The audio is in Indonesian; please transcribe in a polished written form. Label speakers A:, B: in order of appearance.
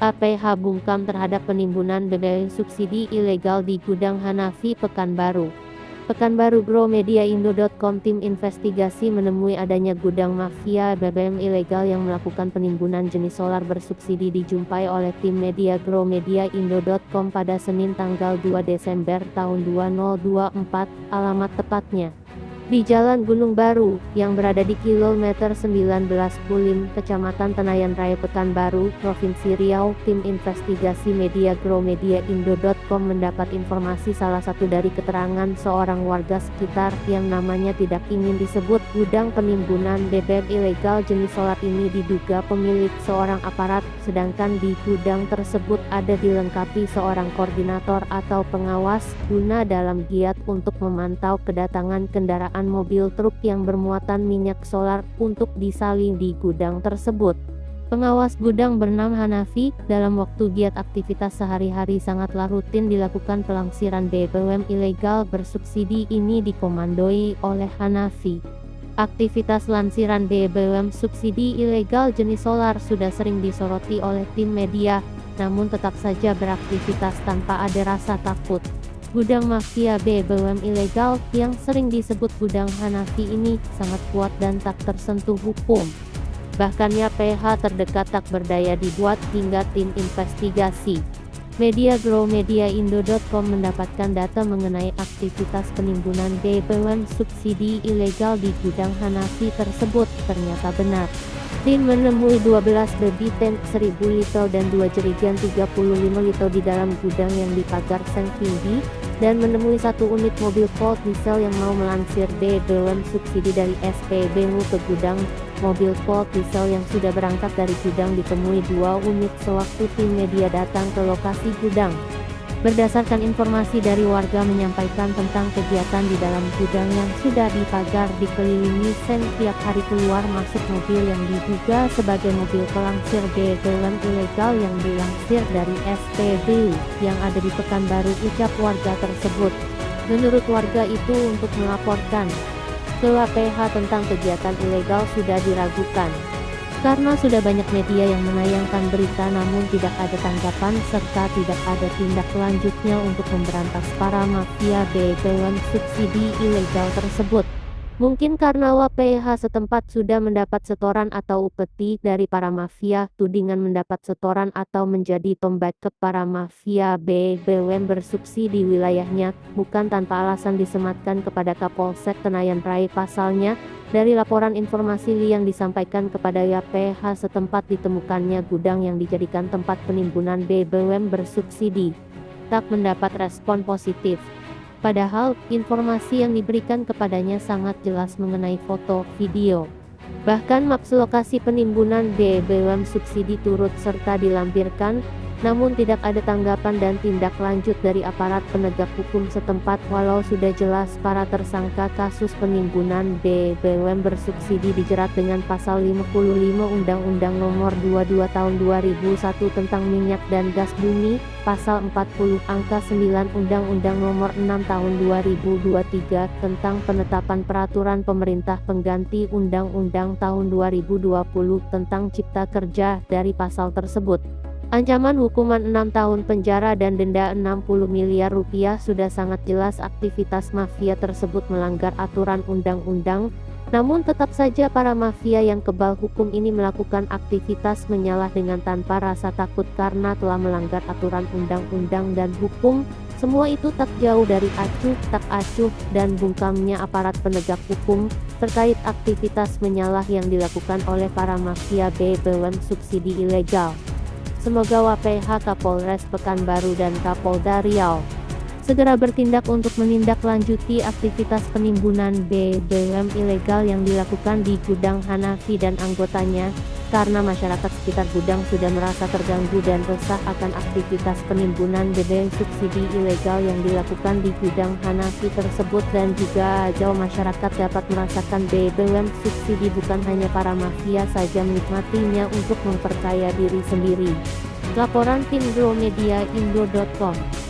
A: APH bungkam terhadap penimbunan BBM subsidi ilegal di gudang Hanafi Pekanbaru. Pekanbaru GrowMediaIndo.com tim investigasi menemui adanya gudang mafia BBM ilegal yang melakukan penimbunan jenis solar bersubsidi dijumpai oleh tim media GrowMediaIndo.com pada Senin tanggal 2 Desember tahun 2024, alamat tepatnya di Jalan Gunung Baru, yang berada di kilometer 19 Kulim, Kecamatan Tenayan Raya Pekanbaru, Provinsi Riau. Tim investigasi media GrowMediaIndo.com mendapat informasi salah satu dari keterangan seorang warga sekitar yang namanya tidak ingin disebut. Gudang penimbunan BBM ilegal jenis solar ini diduga pemilik seorang aparat, sedangkan di gudang tersebut ada dilengkapi seorang koordinator atau pengawas guna dalam giat untuk memantau kedatangan kendaraan mobil truk yang bermuatan minyak solar untuk disalin di gudang tersebut. Pengawas gudang bernama Hanafi, dalam waktu giat aktivitas sehari-hari sangatlah rutin dilakukan pelangsiran BBM ilegal bersubsidi ini dikomandoi oleh Hanafi. Aktivitas lansiran BBM subsidi ilegal jenis solar sudah sering disoroti oleh tim media, namun tetap saja beraktivitas tanpa ada rasa takut. Gudang mafia BBM ilegal yang sering disebut gudang Hanafi ini sangat kuat dan tak tersentuh hukum. Bahkan PH terdekat tak berdaya dibuat hingga tim investigasi media GrowMediaIndo.com mendapatkan data mengenai aktivitas penimbunan BBM subsidi ilegal di gudang Hanafi tersebut ternyata benar. Tim menemui 12 baby tank 1000 liter dan 2 jerigen 35 liter di dalam gudang yang dipagar seng tinggi, dan menemui satu unit mobil Volt diesel yang mau melansir BBM subsidi dari SPBU ke gudang. Mobil Volt diesel yang sudah berangkat dari gudang ditemui 2 unit sewaktu tim media datang ke lokasi gudang. Berdasarkan informasi dari warga menyampaikan tentang kegiatan di dalam gudang yang sudah dipagar dikelilingi seng tiap hari keluar masuk mobil yang diduga sebagai mobil pelangsir BBM ilegal yang dilansir dari SPBU yang ada di Pekanbaru, ucap warga tersebut. Menurut warga itu untuk melaporkan ke PH tentang kegiatan ilegal sudah diragukan. Karena sudah banyak media yang menayangkan berita namun tidak ada tanggapan serta tidak ada tindak lanjutnya untuk memberantas para mafia BBM subsidi ilegal tersebut. Mungkin karena PH setempat sudah mendapat setoran atau upeti dari para mafia, tudingan mendapat setoran atau menjadi pembackup para mafia BBM bersubsidi di wilayahnya, bukan tanpa alasan disematkan kepada Kapolsek Tenayan Raya. Pasalnya, dari laporan informasi yang disampaikan kepada PH setempat ditemukannya gudang yang dijadikan tempat penimbunan BBM bersubsidi tak mendapat respon positif. Padahal, informasi yang diberikan kepadanya sangat jelas mengenai foto, video. Bahkan maps lokasi penimbunan BBM subsidi turut serta dilampirkan, namun tidak ada tanggapan dan tindak lanjut dari aparat penegak hukum setempat. Walau sudah jelas para tersangka kasus penimbunan BBM bersubsidi dijerat dengan pasal 55 Undang-Undang Nomor 22 Tahun 2001 tentang minyak dan gas bumi, pasal 40 angka 9 Undang-Undang Nomor 6 Tahun 2023 tentang penetapan peraturan pemerintah pengganti Undang-Undang Tahun 2020 tentang Cipta Kerja. Dari pasal tersebut, ancaman hukuman 6 tahun penjara dan denda 60 miliar rupiah. Sudah sangat jelas aktivitas mafia tersebut melanggar aturan undang-undang, namun tetap saja para mafia yang kebal hukum ini melakukan aktivitas menyalah dengan tanpa rasa takut karena telah melanggar aturan undang-undang dan hukum. Semua itu tak jauh dari acuh tak acuh dan bungkamnya aparat penegak hukum terkait aktivitas menyalah yang dilakukan oleh para mafia BBM subsidi ilegal. Semoga PH Kapolres Pekanbaru dan Kapolda Riau segera bertindak untuk menindaklanjuti aktivitas penimbunan BBM ilegal yang dilakukan di gudang Hanafi dan anggotanya, karena masyarakat sekitar gudang sudah merasa terganggu dan resah akan aktivitas penimbunan BBM subsidi ilegal yang dilakukan di gudang Hanafi tersebut, dan juga jauh masyarakat dapat merasakan BBM subsidi bukan hanya para mafia saja menikmatinya untuk memperkaya diri sendiri. Laporan tim GrowMediaIndo.com.